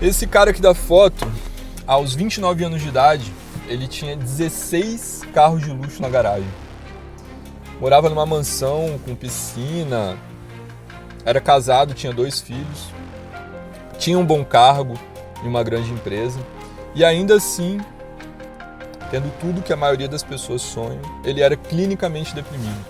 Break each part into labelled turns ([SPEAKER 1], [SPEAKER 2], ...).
[SPEAKER 1] Esse cara aqui da foto, aos 29 anos de idade, ele tinha 16 carros de luxo na garagem. Morava numa mansão com piscina, era casado, tinha 2 filhos, tinha um bom cargo em uma grande empresa e ainda assim, tendo tudo que a maioria das pessoas sonham, ele era clinicamente deprimido.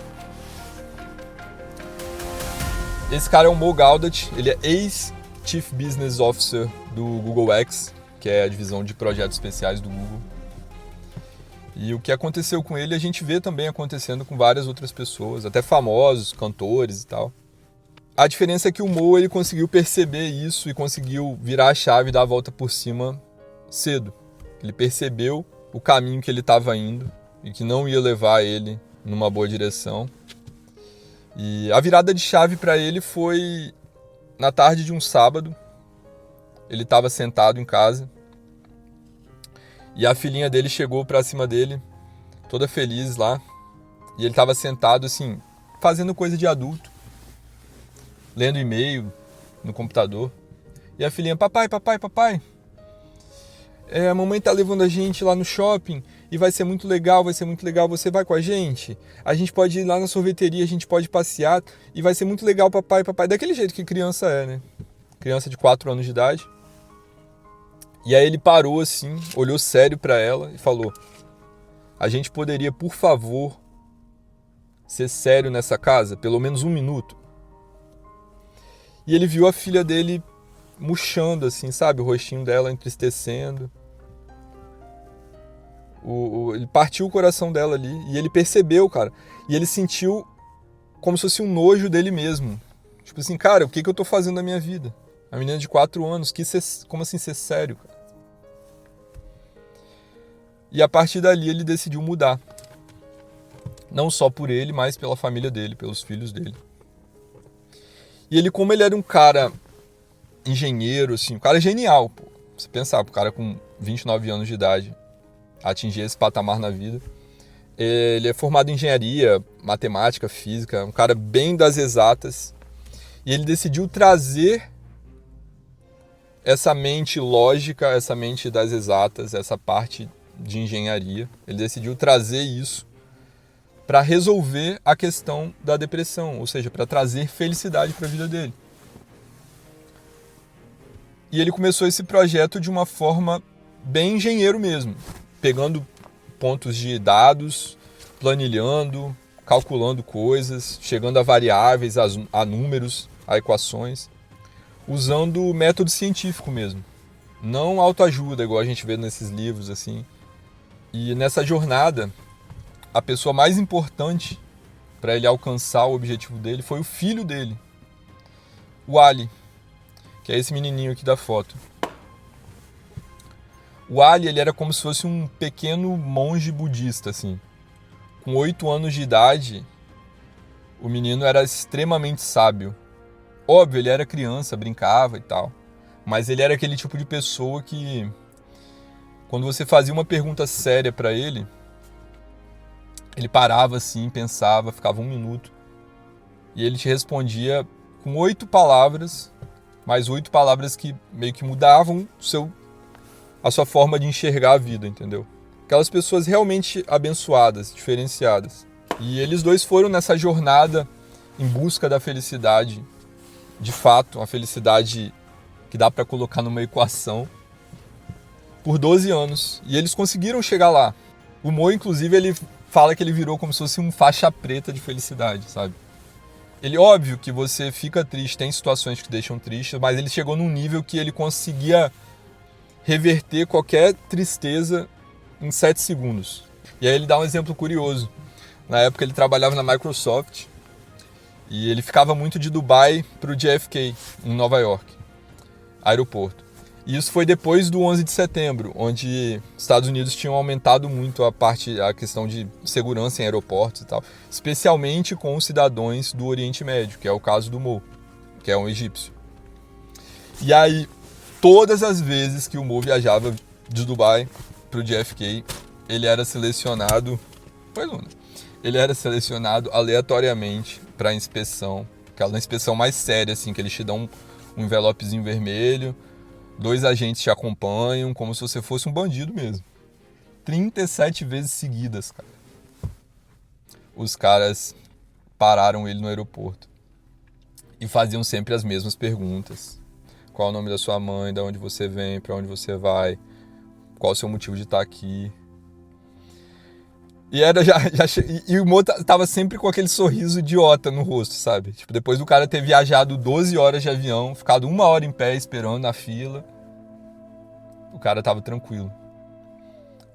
[SPEAKER 1] Esse cara é o Mo Gaudat, ele é ex-Chief Business Officer do Google X, que é a divisão de projetos especiais do Google. E o que aconteceu com ele, a gente vê também acontecendo com várias outras pessoas, até famosos, cantores e tal. A diferença é que o Mo ele conseguiu perceber isso e conseguiu virar a chave e dar a volta por cima cedo. Ele percebeu o caminho que ele estava indo e que não ia levar ele numa boa direção. E a virada de chave para ele foi na tarde de um sábado. Ele estava sentado em casa e a filhinha dele chegou para cima dele, toda feliz lá. E ele estava sentado assim, fazendo coisa de adulto, lendo e-mail no computador. E a filhinha, papai, a mamãe tá levando a gente lá no shopping e vai ser muito legal, você vai com a gente? A gente pode ir lá na sorveteria, a gente pode passear e vai ser muito legal, papai. Daquele jeito que criança é, né? Criança de 4 anos de idade. E aí ele parou assim, olhou sério pra ela e falou: a gente poderia, por favor, ser sério nessa casa? Pelo menos 1 minuto? E ele viu a filha dele murchando assim, sabe? O rostinho dela entristecendo. Ele partiu o coração dela ali e ele percebeu, cara. E ele sentiu como se fosse um nojo dele mesmo. Tipo assim, cara, o que eu tô fazendo na minha vida? A menina de 4 anos, como assim ser sério, cara? E a partir dali ele decidiu mudar. Não só por ele, mas pela família dele, pelos filhos dele. E ele, como ele era um cara engenheiro, assim, um cara genial, pô. Você pensar, o cara com 29 anos de idade atingir esse patamar na vida. Ele é formado em engenharia, matemática, física, um cara bem das exatas. E ele decidiu trazer essa mente lógica, essa mente das exatas, essa parte de engenharia. Ele decidiu trazer isso para resolver a questão da depressão, ou seja, para trazer felicidade para a vida dele. E ele começou esse projeto de uma forma bem engenheiro mesmo, pegando pontos de dados, planilhando, calculando coisas, chegando a variáveis, a números, a equações, usando o método científico mesmo. Não autoajuda, igual a gente vê nesses livros assim. E nessa jornada, a pessoa mais importante para ele alcançar o objetivo dele foi o filho dele, o Ali, que é esse menininho aqui da foto. O Ali, ele era como se fosse um pequeno monge budista, assim. Com 8 anos de idade, o menino era extremamente sábio. Óbvio, ele era criança, brincava e tal. Mas ele era aquele tipo de pessoa que, quando você fazia uma pergunta séria pra ele parava assim, pensava, ficava 1 minuto. E ele te respondia com 8 palavras, mais 8 palavras que meio que mudavam a sua forma de enxergar a vida, entendeu? Aquelas pessoas realmente abençoadas, diferenciadas. E eles dois foram nessa jornada em busca da felicidade, de fato, uma felicidade que dá para colocar numa equação, por 12 anos. E eles conseguiram chegar lá. O Mo, inclusive, ele fala que ele virou como se fosse um faixa preta de felicidade, sabe? Ele, óbvio que você fica triste, tem situações que deixam triste, mas ele chegou num nível que ele conseguia reverter qualquer tristeza em 7 segundos. E aí ele dá um exemplo curioso. Na época ele trabalhava na Microsoft e ele ficava muito de Dubai para o JFK, em Nova York, aeroporto. E isso foi depois do 11 de setembro, onde os Estados Unidos tinham aumentado muito a questão de segurança em aeroportos e tal, especialmente com os cidadãos do Oriente Médio, que é o caso do Mo, que é um egípcio. E aí, todas as vezes que o Mo viajava de Dubai para o JFK, ele era selecionado, aleatoriamente para inspeção, aquela inspeção mais séria, assim, que eles te dão um envelopezinho vermelho, 2 agentes te acompanham como se você fosse um bandido mesmo. 37 vezes seguidas, cara. Os caras pararam ele no aeroporto e faziam sempre as mesmas perguntas. Qual é o nome da sua mãe, de onde você vem, para onde você vai, qual é o seu motivo de estar aqui. E e o Mo tava sempre com aquele sorriso idiota no rosto, sabe? Tipo, depois do cara ter viajado 12 horas de avião, ficado 1 hora em pé esperando na fila, o cara tava tranquilo.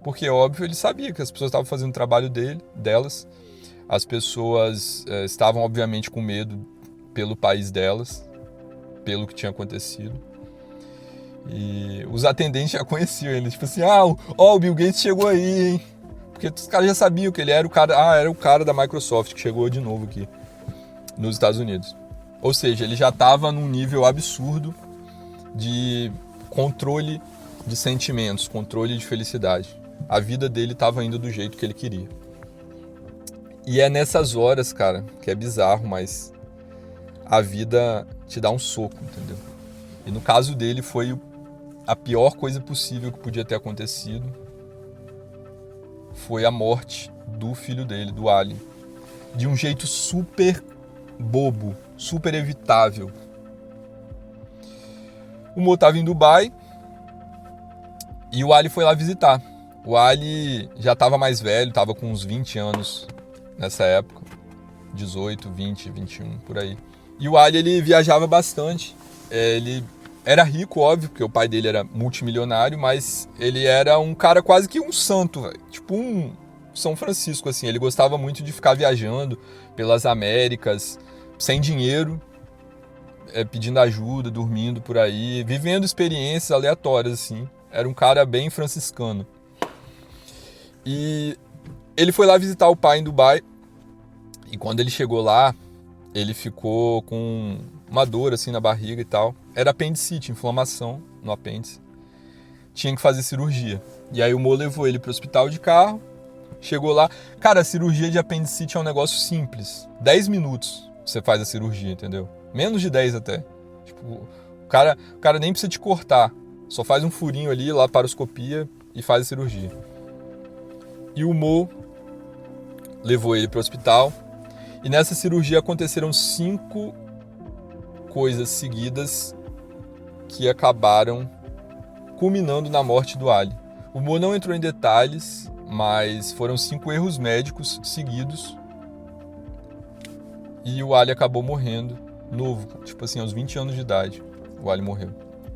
[SPEAKER 1] Porque, óbvio, ele sabia que as pessoas estavam fazendo o trabalho delas. As pessoas estavam, obviamente, com medo pelo país delas, pelo que tinha acontecido. E os atendentes já conheciam ele. Tipo assim, o Bill Gates chegou aí, hein? Porque os caras já sabiam que ele era o cara. Era o cara da Microsoft que chegou de novo aqui nos Estados Unidos. Ou seja, ele já estava num nível absurdo de controle de sentimentos, controle de felicidade. A vida dele estava indo do jeito que ele queria. E é nessas horas, cara, que é bizarro, mas a vida te dá um soco, entendeu? E no caso dele foi a pior coisa possível que podia ter acontecido. Foi a morte do filho dele, do Ali. De um jeito super bobo, super evitável. O Mo estava em Dubai e o Ali foi lá visitar. O Ali já estava mais velho, estava com uns 20 anos nessa época. 18, 20, 21, por aí. E o Ali, ele viajava bastante. Ele era rico, óbvio, porque o pai dele era multimilionário, mas ele era um cara quase que um santo, véio. Tipo um São Francisco, assim. Ele gostava muito de ficar viajando pelas Américas, sem dinheiro, pedindo ajuda, dormindo por aí, vivendo experiências aleatórias, assim. Era um cara bem franciscano. E ele foi lá visitar o pai em Dubai. E quando ele chegou lá, ele ficou com uma dor assim na barriga e tal. Era apendicite, inflamação no apêndice. Tinha que fazer cirurgia. E aí o Mo levou ele pro hospital de carro. Chegou lá. Cara, a cirurgia de apendicite é um negócio simples. 10 minutos você faz a cirurgia, entendeu? Menos de 10 até. Tipo, o cara nem precisa te cortar. Só faz um furinho ali, laparoscopia e faz a cirurgia. E o Mo levou ele pro hospital. E nessa cirurgia aconteceram 5 coisas seguidas que acabaram culminando na morte do Ali. O Mo não entrou em detalhes, mas foram 5 erros médicos seguidos. E o Ali acabou morrendo novo, tipo assim, aos 20 anos de idade. O Ali morreu.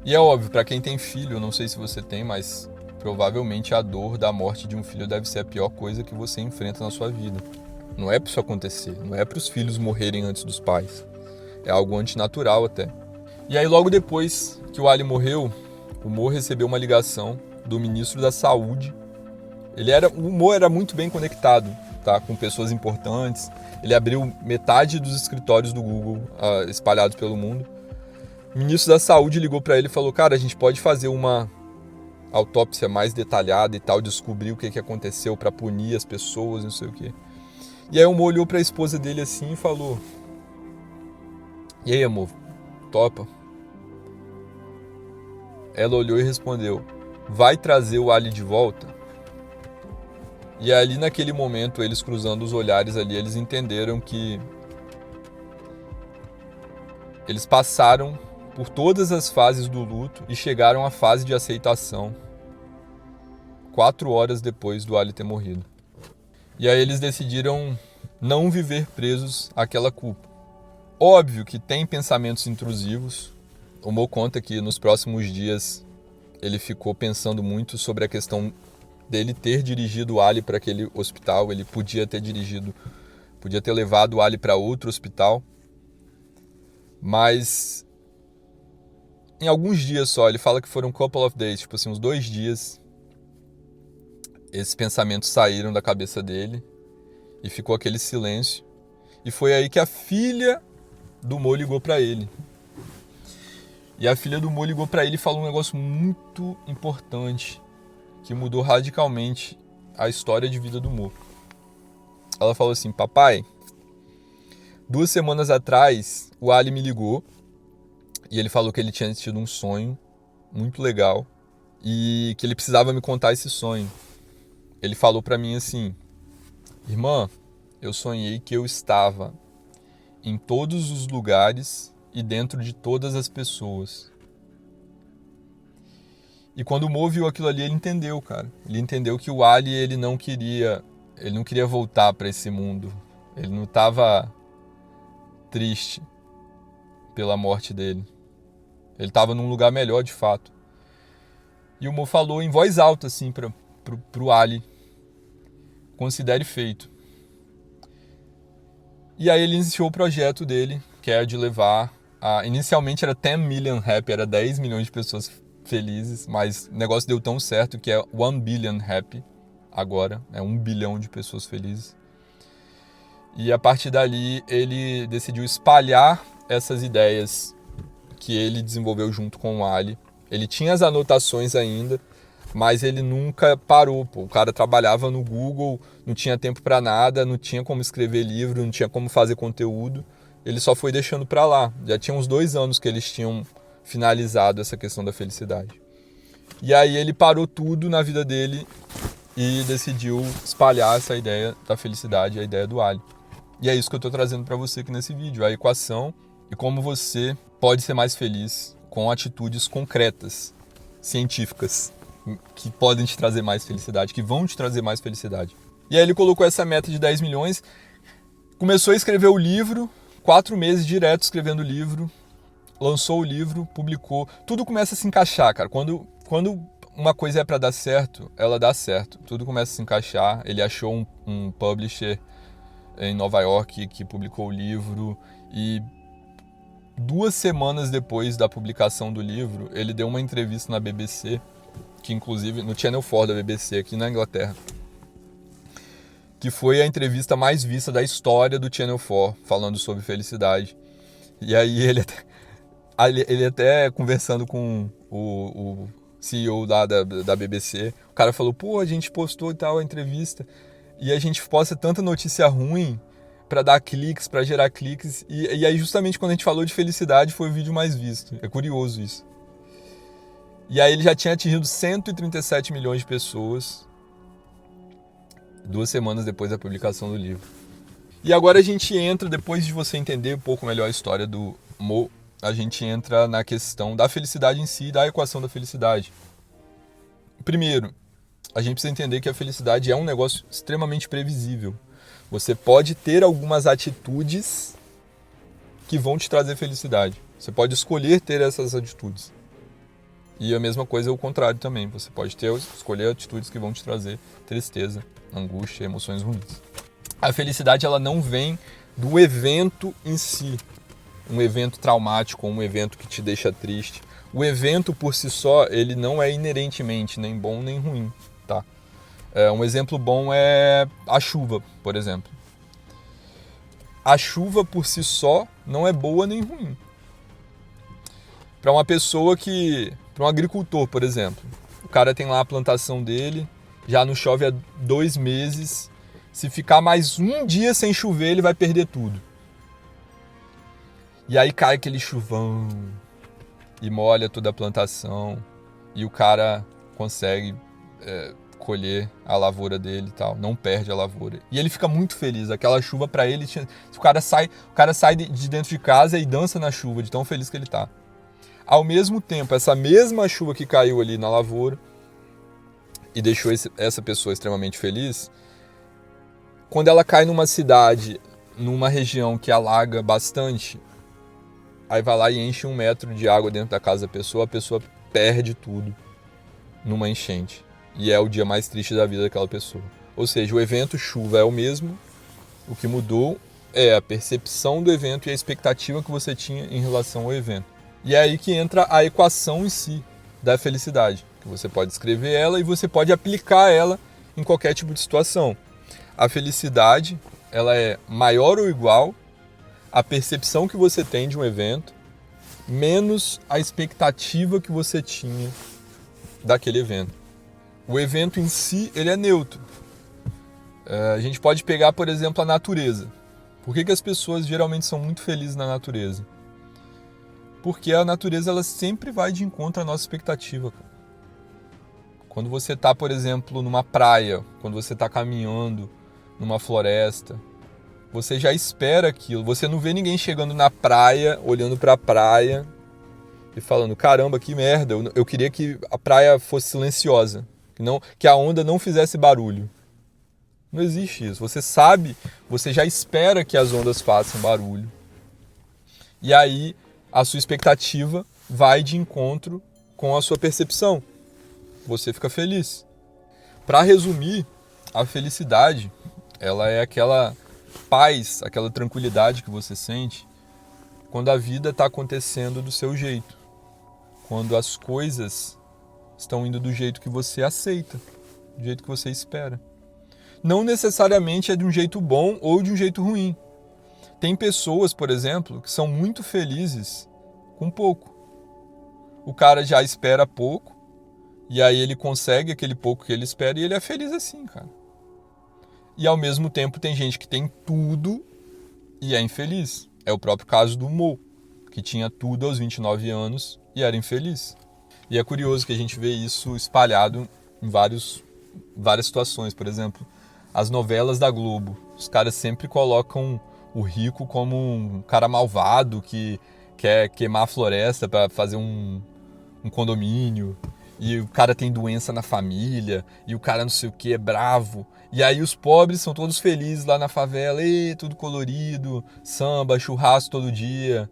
[SPEAKER 1] E é óbvio, para quem tem filho, eu não sei se você tem, mas provavelmente a dor da morte de um filho deve ser a pior coisa que você enfrenta na sua vida. Não é para isso acontecer, não é para os filhos morrerem antes dos pais. É algo antinatural até. E aí logo depois que o Ali morreu, o Mo recebeu uma ligação do ministro da Saúde. O Mo era muito bem conectado, tá, com pessoas importantes. Ele abriu metade dos escritórios do Google espalhados pelo mundo. O ministro da Saúde ligou para ele e falou: cara, a gente pode fazer uma autópsia mais detalhada e tal, descobrir o que aconteceu para punir as pessoas, não sei o quê. E aí o Mo olhou para a esposa dele assim e falou: e aí, amor, topa? Ela olhou e respondeu: vai trazer o Ali de volta? E ali naquele momento, eles cruzando os olhares ali, eles entenderam que eles passaram por todas as fases do luto e chegaram à fase de aceitação 4 horas depois do Ali ter morrido. E aí eles decidiram não viver presos àquela culpa. Óbvio que tem pensamentos intrusivos. O Mo conta que nos próximos dias ele ficou pensando muito sobre a questão dele ter dirigido o Ali para aquele hospital. Ele podia ter levado o Ali para outro hospital. Mas em alguns dias só, ele fala que foram couple of days, tipo assim, uns 2 dias, esses pensamentos saíram da cabeça dele e ficou aquele silêncio. E foi aí que a filha do Mo ligou para ele. E a filha do Mo ligou para ele e falou um negócio muito importante que mudou radicalmente a história de vida do Mo. Ela falou assim: papai, 2 semanas atrás o Ali me ligou e ele falou que ele tinha tido um sonho muito legal e que ele precisava me contar esse sonho. Ele falou para mim assim: irmã, eu sonhei que eu estava em todos os lugares e dentro de todas as pessoas. E quando o Mo viu aquilo ali, ele entendeu, cara. Ele entendeu que o Ali, ele não queria voltar para esse mundo. Ele não estava triste pela morte dele. Ele estava num lugar melhor, de fato. E o Mo falou em voz alta, assim, pro Ali: considere feito. E aí ele iniciou o projeto dele, que é de levar inicialmente era 10 million happy, era 10 milhões de pessoas felizes, mas o negócio deu tão certo que é 1 billion happy agora, é 1 bilhão de pessoas felizes. E a partir dali ele decidiu espalhar essas ideias que ele desenvolveu junto com o Ali. Ele tinha as anotações ainda, mas ele nunca parou. O cara trabalhava no Google, não tinha tempo para nada, não tinha como escrever livro, não tinha como fazer conteúdo. Ele só foi deixando para lá. Já tinha uns 2 anos que eles tinham finalizado essa questão da felicidade. E aí ele parou tudo na vida dele e decidiu espalhar essa ideia da felicidade, a ideia do Ali. E é isso que eu estou trazendo para você aqui nesse vídeo, a equação e como você pode ser mais feliz com atitudes concretas, científicas, que podem te trazer mais felicidade, que vão te trazer mais felicidade. E aí ele colocou essa meta de 10 milhões, começou a escrever o livro, 4 meses direto escrevendo o livro, lançou o livro, publicou, tudo começa a se encaixar, cara. Quando uma coisa é para dar certo, ela dá certo, tudo começa a se encaixar. Ele achou um publisher em Nova York que publicou o livro e 2 semanas depois da publicação do livro, ele deu uma entrevista na BBC, que inclusive no Channel 4 da BBC aqui na Inglaterra, que foi a entrevista mais vista da história do Channel 4, falando sobre felicidade. E aí ele até conversando com o CEO lá da BBC, o cara falou: pô, a gente postou e tal a entrevista e a gente posta tanta notícia ruim para dar cliques, para gerar cliques, e aí justamente quando a gente falou de felicidade foi o vídeo mais visto. É curioso isso. E aí ele já tinha atingido 137 milhões de pessoas 2 semanas depois da publicação do livro. E agora a gente entra, depois de você entender um pouco melhor a história do Mo, a gente entra na questão da felicidade em si, da equação da felicidade. Primeiro, a gente precisa entender que a felicidade é um negócio extremamente previsível. Você pode ter algumas atitudes que vão te trazer felicidade. Você pode escolher ter essas atitudes. E a mesma coisa é o contrário também. Você pode escolher atitudes que vão te trazer tristeza, angústia, emoções ruins. A felicidade ela não vem do evento em si. Um evento traumático, um evento que te deixa triste. O evento por si só, ele não é inerentemente nem bom nem ruim, tá? Um exemplo bom é a chuva, por exemplo. A chuva por si só não é boa nem ruim. Para uma pessoa para um agricultor, por exemplo, o cara tem lá a plantação dele, já não chove há 2 meses, se ficar mais um dia sem chover, ele vai perder tudo. E aí cai aquele chuvão e molha toda a plantação e o cara consegue colher a lavoura dele e tal, não perde a lavoura. E ele fica muito feliz, aquela chuva para ele, o cara sai de dentro de casa e dança na chuva, de tão feliz que ele tá. Ao mesmo tempo, essa mesma chuva que caiu ali na lavoura e deixou essa pessoa extremamente feliz, quando ela cai numa cidade, numa região que alaga bastante, aí vai lá e enche 1 metro de água dentro da casa da pessoa, a pessoa perde tudo numa enchente. E é o dia mais triste da vida daquela pessoa. Ou seja, o evento chuva é o mesmo, o que mudou é a percepção do evento e a expectativa que você tinha em relação ao evento. E é aí que entra a equação em si da felicidade, que você pode escrever ela e você pode aplicar ela em qualquer tipo de situação. A felicidade, ela é maior ou igual à percepção que você tem de um evento, menos a expectativa que você tinha daquele evento. O evento em si, ele é neutro. A gente pode pegar, por exemplo, a natureza. Por que as pessoas geralmente são muito felizes na natureza? Porque a natureza ela sempre vai de encontro à nossa expectativa, cara. Quando você está, por exemplo, numa praia, quando você está caminhando numa floresta, você já espera aquilo. Você não vê ninguém chegando na praia, olhando para a praia e falando, caramba, que merda, eu queria que a praia fosse silenciosa, que a onda não fizesse barulho. Não existe isso. Você sabe, você já espera que as ondas façam barulho. E aí a sua expectativa vai de encontro com a sua percepção. Você fica feliz. Para resumir, a felicidade, ela é aquela paz, aquela tranquilidade que você sente quando a vida está acontecendo do seu jeito. Quando as coisas estão indo do jeito que você aceita, do jeito que você espera. Não necessariamente é de um jeito bom ou de um jeito ruim. Tem pessoas, por exemplo, que são muito felizes com pouco. O cara já espera pouco, e aí ele consegue aquele pouco que ele espera e ele é feliz assim, cara. E ao mesmo tempo tem gente que tem tudo e é infeliz. É o próprio caso do Mo, que tinha tudo aos 29 anos e era infeliz. E é curioso que a gente vê isso espalhado em várias situações. Por exemplo, as novelas da Globo. Os caras sempre colocam o rico como um cara malvado que quer queimar a floresta para fazer um condomínio. E o cara tem doença na família. E o cara não sei o que, é bravo. E aí os pobres são todos felizes lá na favela. Tudo colorido, samba, churrasco todo dia.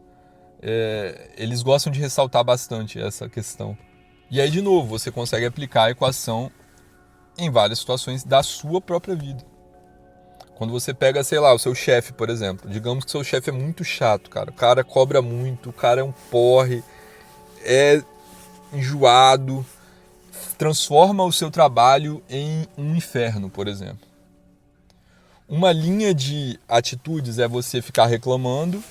[SPEAKER 1] Eles gostam de ressaltar bastante essa questão. E aí, de novo, você consegue aplicar a equação em várias situações da sua própria vida. Quando você pega, sei lá, o seu chefe, por exemplo. Digamos que seu chefe é muito chato, cara. O cara cobra muito, o cara é um porre, é enjoado, transforma o seu trabalho em um inferno, por exemplo. Uma linha de atitudes é você ficar reclamando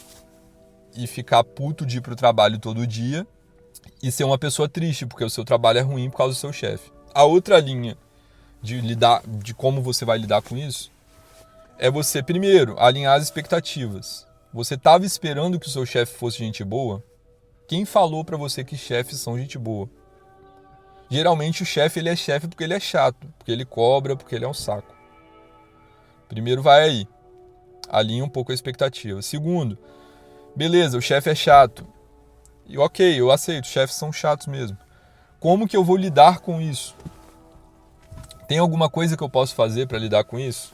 [SPEAKER 1] e ficar puto de ir pro trabalho todo dia e ser uma pessoa triste, porque o seu trabalho é ruim por causa do seu chefe. A outra linha de como você vai lidar com isso é você, primeiro, alinhar as expectativas. Você estava esperando que o seu chefe fosse gente boa? Quem falou para você que chefes são gente boa? Geralmente o chefe ele é chefe porque ele é chato, porque ele cobra, porque ele é um saco. Primeiro vai aí, alinha um pouco a expectativa. Segundo, beleza, o chefe é chato. E ok, eu aceito, chefes são chatos mesmo. Como que eu vou lidar com isso? Tem alguma coisa que eu posso fazer para lidar com isso?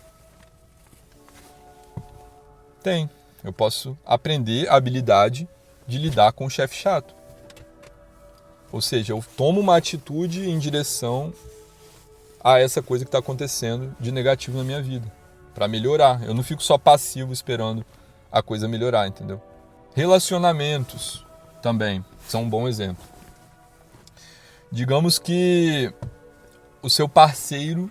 [SPEAKER 1] Tem. Eu posso aprender a habilidade de lidar com o chefe chato. Ou seja, eu tomo uma atitude em direção a essa coisa que está acontecendo de negativo na minha vida. Para melhorar. Eu não fico só passivo esperando a coisa melhorar, entendeu? Relacionamentos também são um bom exemplo. Digamos que o seu parceiro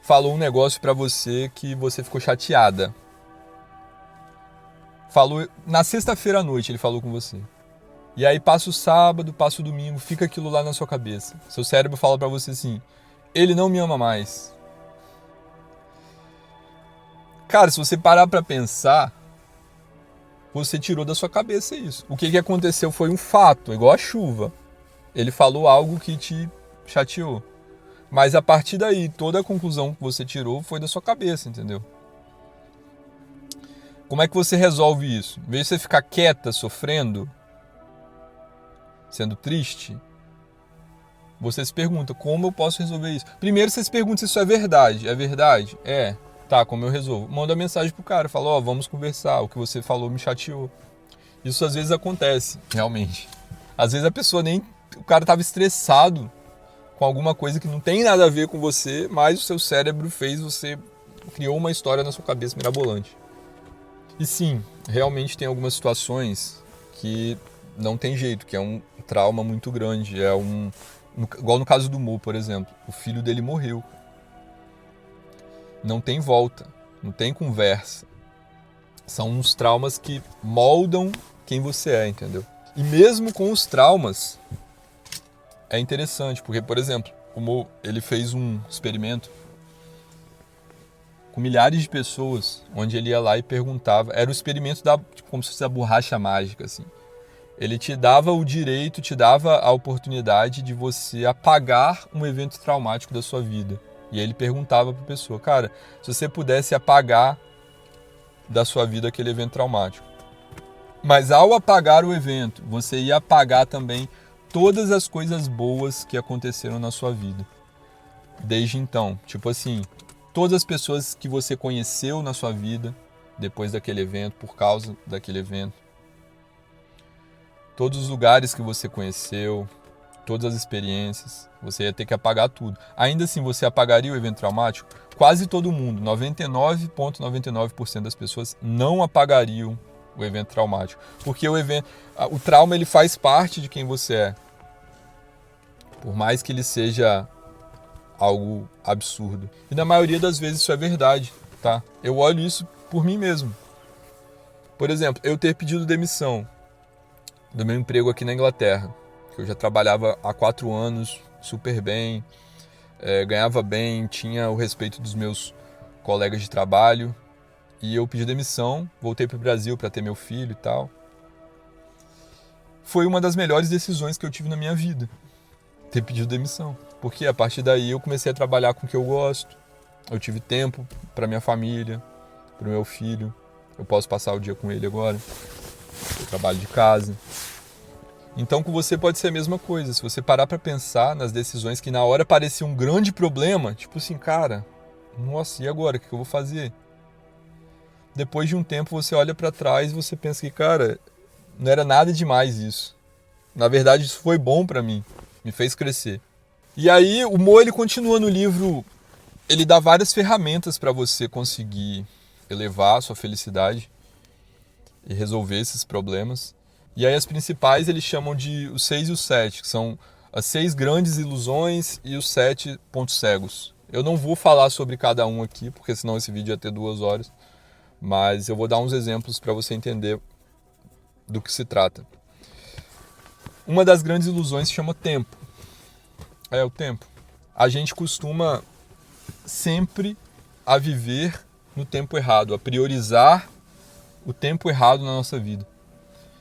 [SPEAKER 1] falou um negócio para você que você ficou chateada. Falou na sexta-feira à noite, ele falou com você. E aí passa o sábado, passa o domingo, fica aquilo lá na sua cabeça. Seu cérebro fala para você assim: ele não me ama mais. Cara, se você parar para pensar, você tirou da sua cabeça isso. O que aconteceu foi um fato, igual a chuva. Ele falou algo que te chateou. Mas a partir daí, toda a conclusão que você tirou foi da sua cabeça, entendeu? Como é que você resolve isso? Em vez de você ficar quieta, sofrendo, sendo triste, você se pergunta, como eu posso resolver isso? Primeiro você se pergunta se isso é verdade. É verdade? É. Tá, como eu resolvo? Manda mensagem pro cara, fala, ó, vamos conversar, o que você falou me chateou. Isso às vezes acontece, realmente. Às vezes a pessoa o cara tava estressado com alguma coisa que não tem nada a ver com você, mas o seu cérebro criou uma história na sua cabeça mirabolante. E sim, realmente tem algumas situações que não tem jeito, que é um trauma muito grande. Igual no caso do Mo, por exemplo. O filho dele morreu. Não tem volta, não tem conversa. São uns traumas que moldam quem você é, entendeu? E mesmo com os traumas, é interessante, porque, por exemplo, o Mo, ele fez um experimento com milhares de pessoas, onde ele ia lá e perguntava, era o experimento como se fosse a borracha mágica, assim. Ele te dava o direito, te dava a oportunidade de você apagar um evento traumático da sua vida. E aí ele perguntava para a pessoa, cara, se você pudesse apagar da sua vida aquele evento traumático. Mas ao apagar o evento, você ia apagar também todas as coisas boas que aconteceram na sua vida. Desde então, tipo assim, todas as pessoas que você conheceu na sua vida depois daquele evento, por causa daquele evento. Todos os lugares que você conheceu, todas as experiências, você ia ter que apagar tudo. Ainda assim, você apagaria o evento traumático? Quase todo mundo, 99,99% das pessoas não apagariam o evento traumático. Porque o trauma ele faz parte de quem você é. Por mais que ele seja algo absurdo. E na maioria das vezes isso é verdade, tá? Eu olho isso por mim mesmo. Por exemplo, eu ter pedido demissão do meu emprego aqui na Inglaterra, que eu já trabalhava há 4 anos, super bem, ganhava bem, tinha o respeito dos meus colegas de trabalho, e eu pedi demissão, voltei para o Brasil para ter meu filho e tal. Foi uma das melhores decisões que eu tive na minha vida, ter pedido demissão. Porque a partir daí eu comecei a trabalhar com o que eu gosto, eu tive tempo para minha família, para o meu filho, eu posso passar o dia com ele agora, eu trabalho de casa. Então com você pode ser a mesma coisa, se você parar para pensar nas decisões que na hora parecia um grande problema, tipo assim, cara, nossa, e agora, o que eu vou fazer? Depois de um tempo você olha para trás e você pensa que, cara, não era nada demais isso. Na verdade isso foi bom para mim, me fez crescer. E aí o Mo ele continua no livro, ele dá várias ferramentas para você conseguir elevar a sua felicidade e resolver esses problemas. E aí as principais eles chamam de os 6 e os 7, que são as 6 grandes ilusões e os 7 pontos cegos. Eu não vou falar sobre cada um aqui, porque senão esse vídeo ia ter 2 horas, mas eu vou dar uns exemplos para você entender do que se trata. Uma das grandes ilusões se chama tempo. É o tempo. A gente costuma sempre a viver no tempo errado, a priorizar o tempo errado na nossa vida.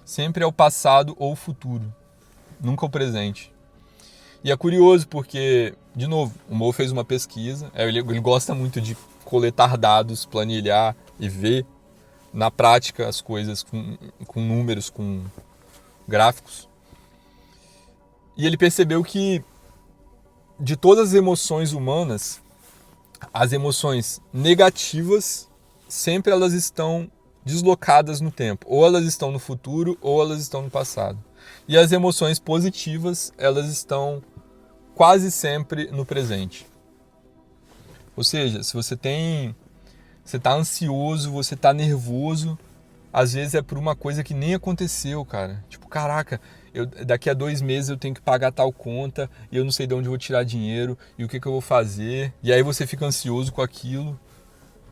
[SPEAKER 1] Sempre é o passado ou o futuro, nunca o presente. E é curioso porque, de novo, o Mo fez uma pesquisa, ele gosta muito de coletar dados, planilhar e ver na prática as coisas com números, com gráficos. E ele percebeu que de todas as emoções humanas, as emoções negativas sempre elas estão deslocadas no tempo. Ou elas estão no futuro ou elas estão no passado. E as emoções positivas, elas estão quase sempre no presente. Ou seja, se você está ansioso, você está nervoso, às vezes é por uma coisa que nem aconteceu, cara. Tipo, caraca, daqui a 2 meses eu tenho que pagar tal conta e eu não sei de onde eu vou tirar dinheiro e o que eu vou fazer. E aí você fica ansioso com aquilo.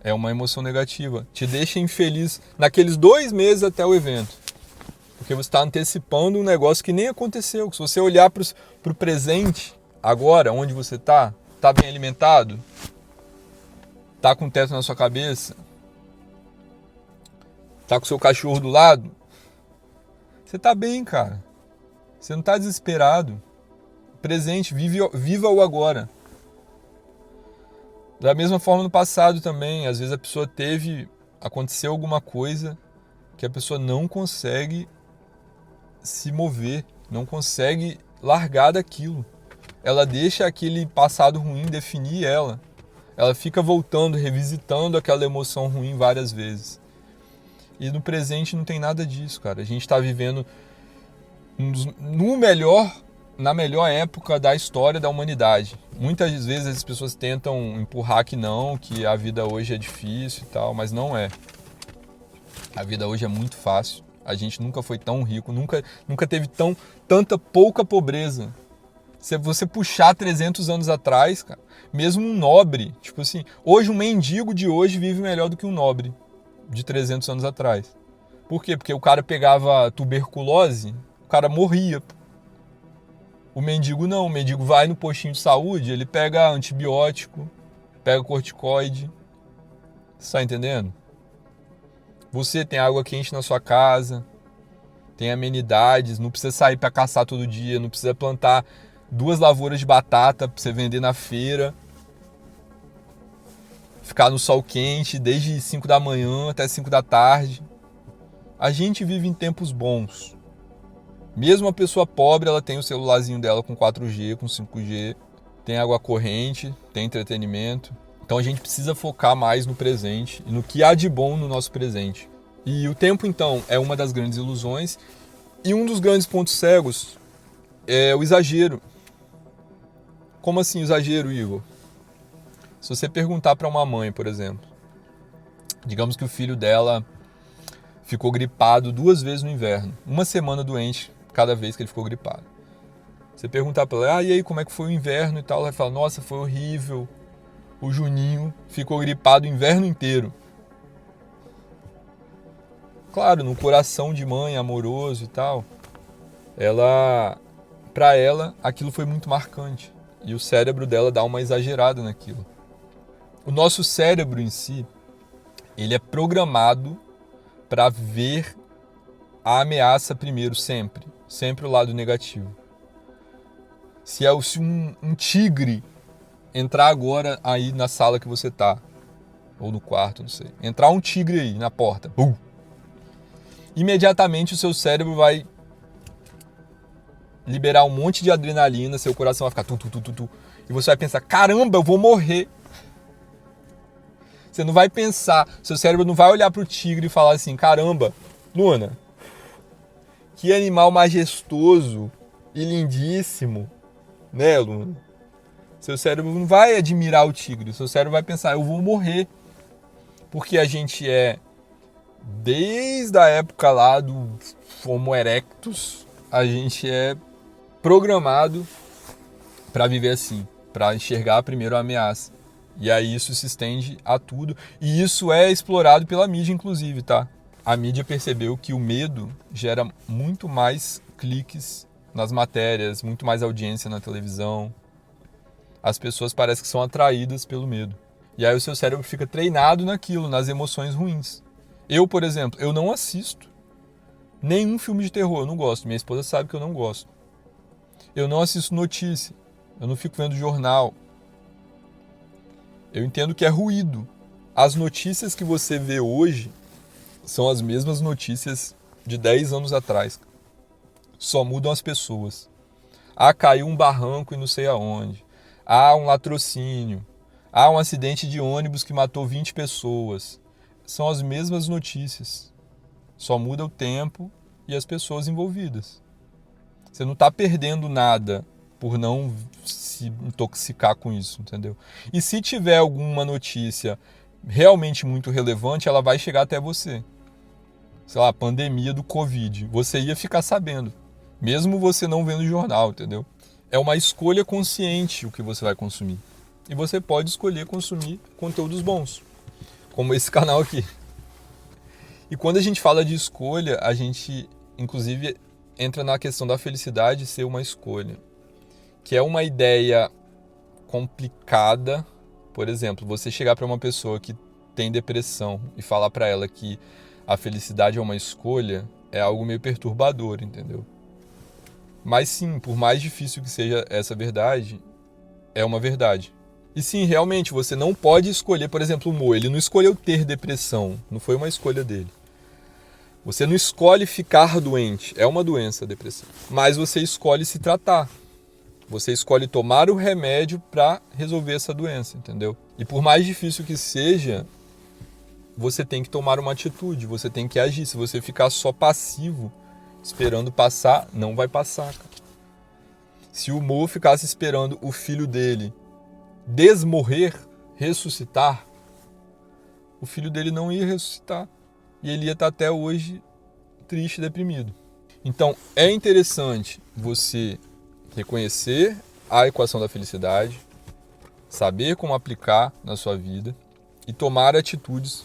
[SPEAKER 1] É uma emoção negativa. Te deixa infeliz naqueles 2 meses até o evento. Porque você está antecipando um negócio que nem aconteceu. Se você olhar para o presente, agora, onde você está bem alimentado? Está com teto na sua cabeça? Está com o seu cachorro do lado? Você está bem, cara. Você não está desesperado. Presente, viva o agora. Da mesma forma no passado também, às vezes a pessoa aconteceu alguma coisa que a pessoa não consegue se mover, não consegue largar daquilo. Ela deixa aquele passado ruim definir ela. Ela fica voltando, revisitando aquela emoção ruim várias vezes. E no presente não tem nada disso, cara. A gente está vivendo na melhor época da história da humanidade. Muitas vezes as pessoas tentam empurrar que a vida hoje é difícil e tal, mas não é. A vida hoje é muito fácil. A gente nunca foi tão rico, nunca teve tanta pouca pobreza. Se você puxar 300 anos atrás, cara, mesmo um nobre, tipo assim, hoje um mendigo de hoje vive melhor do que um nobre de 300 anos atrás. Por quê? Porque o cara pegava tuberculose, o cara morria. O mendigo não, o mendigo vai no postinho de saúde, ele pega antibiótico, pega corticoide. Você tá entendendo? Você tem água quente na sua casa, tem amenidades, não precisa sair para caçar todo dia, não precisa plantar 2 lavouras de batata para você vender na feira, ficar no sol quente desde 5 da manhã até 5 da tarde. A gente vive em tempos bons. Mesmo a pessoa pobre, ela tem o celularzinho dela com 4G, com 5G, tem água corrente, tem entretenimento. Então a gente precisa focar mais no presente e no que há de bom no nosso presente. E o tempo, então, é uma das grandes ilusões. E um dos grandes pontos cegos é o exagero. Como assim exagero, Igor? Se você perguntar para uma mãe, por exemplo, digamos que o filho dela ficou gripado 2 vezes no inverno, 1 semana doente cada vez que ele ficou gripado. Você perguntar para ela, e aí, como é que foi o inverno e tal? Ela vai falar, nossa, foi horrível. O Juninho ficou gripado o inverno inteiro. Claro, no coração de mãe, amoroso e tal, para ela, aquilo foi muito marcante. E o cérebro dela dá uma exagerada naquilo. O nosso cérebro em si, ele é programado para ver a ameaça primeiro, sempre. Sempre o lado negativo. Se um tigre entrar agora aí na sala que você tá, ou no quarto, não sei. Entrar um tigre aí na porta. Imediatamente o seu cérebro vai liberar um monte de adrenalina, seu coração vai ficar tu, e você vai pensar, caramba, eu vou morrer. Você não vai pensar, seu cérebro não vai olhar pro tigre e falar assim, caramba, Luna, que animal majestoso e lindíssimo, né, Luna? Seu cérebro não vai admirar o tigre, seu cérebro vai pensar, eu vou morrer. Porque a gente desde a época lá do Homo erectus, a gente é programado para viver assim, para enxergar primeiro a ameaça. E aí isso se estende a tudo. E isso é explorado pela mídia, inclusive, tá? A mídia percebeu que o medo gera muito mais cliques nas matérias, muito mais audiência na televisão. As pessoas parecem que são atraídas pelo medo. E aí o seu cérebro fica treinado naquilo, nas emoções ruins. Eu, por exemplo, eu não assisto nenhum filme de terror, eu não gosto. Minha esposa sabe que eu não gosto. Eu não assisto notícia, eu não fico vendo jornal. Eu entendo que é ruído. As notícias que você vê hoje são as mesmas notícias de 10 anos atrás. Só mudam as pessoas. Caiu um barranco e não sei aonde. Um latrocínio. Um acidente de ônibus que matou 20 pessoas. São as mesmas notícias. Só muda o tempo e as pessoas envolvidas. Você não está perdendo nada por não se intoxicar com isso, entendeu? E se tiver alguma notícia realmente muito relevante, ela vai chegar até você. Sei lá, a pandemia do Covid. Você ia ficar sabendo, mesmo você não vendo jornal, entendeu? É uma escolha consciente o que você vai consumir. E você pode escolher consumir conteúdos bons, como esse canal aqui. E quando a gente fala de escolha, a gente, inclusive, entra na questão da felicidade ser uma escolha, que é uma ideia complicada. Por exemplo, você chegar para uma pessoa que tem depressão e falar para ela que a felicidade é uma escolha, é algo meio perturbador, entendeu? Mas sim, por mais difícil que seja essa verdade, é uma verdade. E sim, realmente, você não pode escolher, por exemplo, o Mo, ele não escolheu ter depressão, não foi uma escolha dele. Você não escolhe ficar doente, é uma doença a depressão. Mas você escolhe se tratar. Você escolhe tomar o remédio para resolver essa doença, entendeu? E por mais difícil que seja, você tem que tomar uma atitude, você tem que agir. Se você ficar só passivo, esperando passar, não vai passar, cara. Se o Mo ficasse esperando o filho dele desmorrer, ressuscitar, o filho dele não ia ressuscitar. E ele ia estar até hoje triste e deprimido. Então, é interessante você reconhecer a equação da felicidade, saber como aplicar na sua vida e tomar atitudes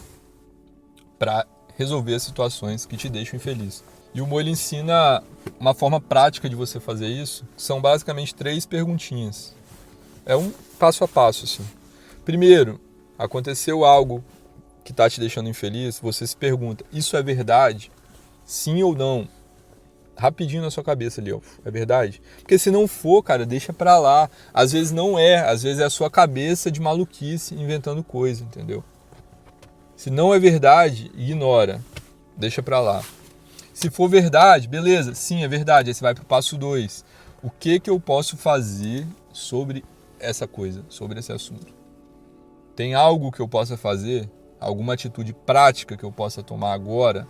[SPEAKER 1] para resolver as situações que te deixam infeliz. E o Mo ele ensina uma forma prática de você fazer isso, que são basicamente 3 perguntinhas. É um passo a passo, assim. Primeiro, aconteceu algo que está te deixando infeliz, você se pergunta, isso é verdade? Sim ou não? rapidinho na sua cabeça ali, ó. É verdade? Porque se não for, cara, deixa pra lá. Às vezes não é, às vezes é a sua cabeça de maluquice inventando coisa, entendeu? Se não é verdade, ignora. Deixa pra lá. Se for verdade, beleza, sim, é verdade. Aí você vai pro passo 2. O que eu posso fazer sobre essa coisa, sobre esse assunto? Tem algo que eu possa fazer? Alguma atitude prática que eu possa tomar agora?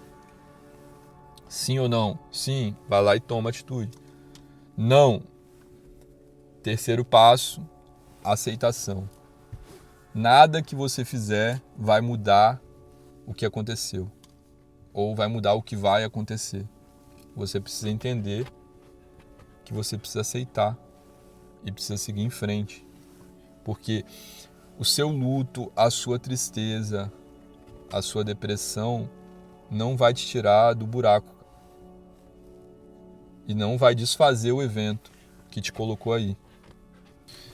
[SPEAKER 1] Sim ou não? Sim, vai lá e toma atitude. Não. Terceiro passo, aceitação. Nada que você fizer vai mudar o que aconteceu. Ou vai mudar o que vai acontecer. Você precisa entender que você precisa aceitar e precisa seguir em frente. Porque o seu luto, a sua tristeza, a sua depressão não vai te tirar do buraco. E não vai desfazer o evento que te colocou aí.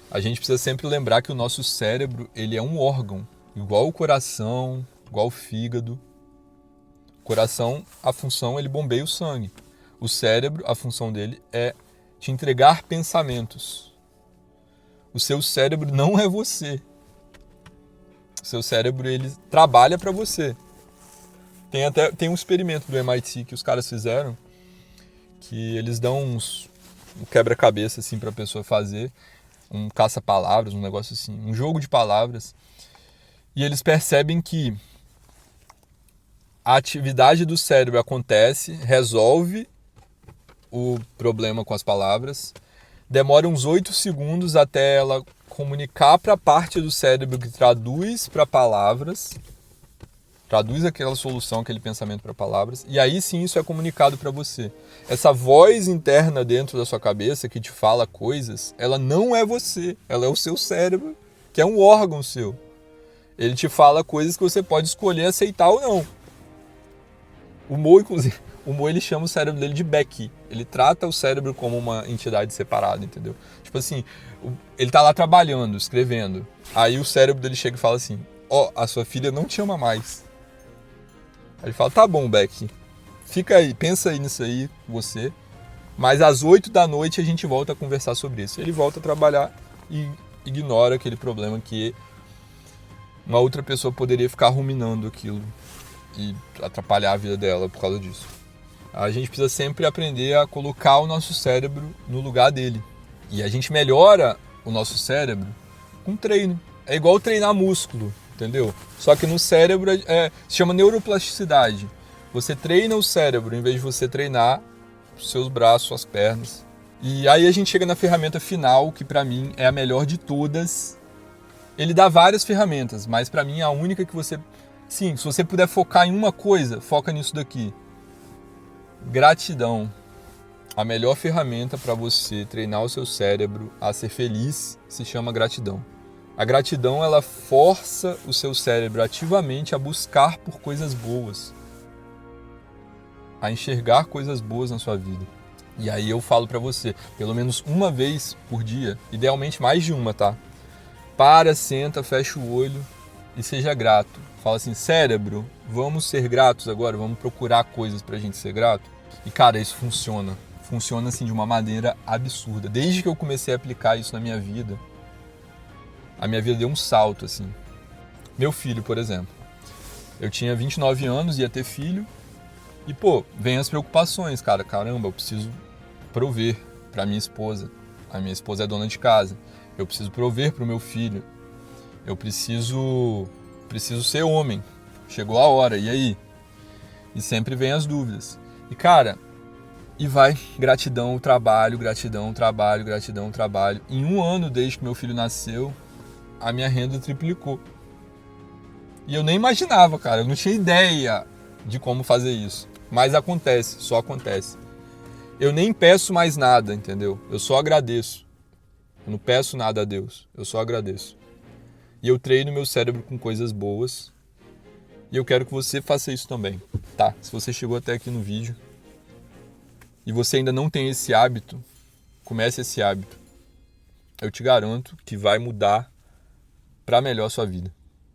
[SPEAKER 1] A gente precisa sempre lembrar que o nosso cérebro, ele é um órgão, igual o coração, igual o fígado. O coração, a função, ele bombeia o sangue. O cérebro, a função dele é te entregar pensamentos. O seu cérebro não é você. O seu cérebro, ele trabalha para você. Tem um experimento do MIT que os caras fizeram, que eles dão um quebra-cabeça assim para a pessoa fazer, um caça-palavras, um negócio assim, um jogo de palavras. E eles percebem que a atividade do cérebro acontece, resolve o problema com as palavras, demora uns 8 segundos até ela comunicar para a parte do cérebro que traduz para palavras, traduz aquela solução, aquele pensamento para palavras, e aí sim isso é comunicado para você. Essa voz interna dentro da sua cabeça que te fala coisas, ela não é você, ela é o seu cérebro, que é um órgão seu. Ele te fala coisas que você pode escolher aceitar ou não. O Mo, inclusive, ele chama o cérebro dele de Becky. Ele trata o cérebro como uma entidade separada, entendeu? Tipo assim, ele tá lá trabalhando, escrevendo. Aí o cérebro dele chega e fala assim: ó, a sua filha não te ama mais. Aí ele fala: tá bom, Becky, fica aí, pensa aí nisso aí, você. Mas às 8 da noite a gente volta a conversar sobre isso. Ele volta a trabalhar e ignora aquele problema que uma outra pessoa poderia ficar ruminando aquilo e atrapalhar a vida dela por causa disso. A gente precisa sempre aprender a colocar o nosso cérebro no lugar dele. E a gente melhora o nosso cérebro com treino. É igual treinar músculo, entendeu? Só que no cérebro se chama neuroplasticidade. Você treina o cérebro em vez de você treinar os seus braços, suas pernas. E aí a gente chega na ferramenta final, que pra mim é a melhor de todas. Ele dá várias ferramentas, mas pra mim a única que você... Sim, se você puder focar em uma coisa, foca nisso daqui. Gratidão. A melhor ferramenta para você treinar o seu cérebro a ser feliz se chama gratidão. A gratidão, ela força o seu cérebro ativamente a buscar por coisas boas. A enxergar coisas boas na sua vida. E aí eu falo para você, pelo menos uma vez por dia, idealmente mais de uma, tá? Para, senta, fecha o olho e seja grato. Fala assim: cérebro, vamos ser gratos agora, vamos procurar coisas pra gente ser grato. E cara, isso funciona. Funciona assim de uma maneira absurda. Desde que eu comecei a aplicar isso na minha vida, a minha vida deu um salto assim. Meu filho, por exemplo. Eu tinha 29 anos, ia ter filho. E pô, vem as preocupações, cara. Caramba, eu preciso prover pra minha esposa. A minha esposa é dona de casa. Eu preciso prover pro meu filho. Eu preciso ser homem. Chegou a hora, e aí? E sempre vem as dúvidas. E cara, e vai, gratidão, trabalho, gratidão, trabalho, gratidão, trabalho. Em 1 ano desde que meu filho nasceu, a minha renda triplicou. E eu nem imaginava, cara, eu não tinha ideia de como fazer isso. Mas acontece, só acontece. Eu nem peço mais nada, entendeu? Eu só agradeço. Eu não peço nada a Deus, eu só agradeço. E eu treino meu cérebro com coisas boas. E eu quero que você faça isso também, tá? Se você chegou até aqui no vídeo e você ainda não tem esse hábito, comece esse hábito. Eu te garanto que vai mudar para melhor a sua vida.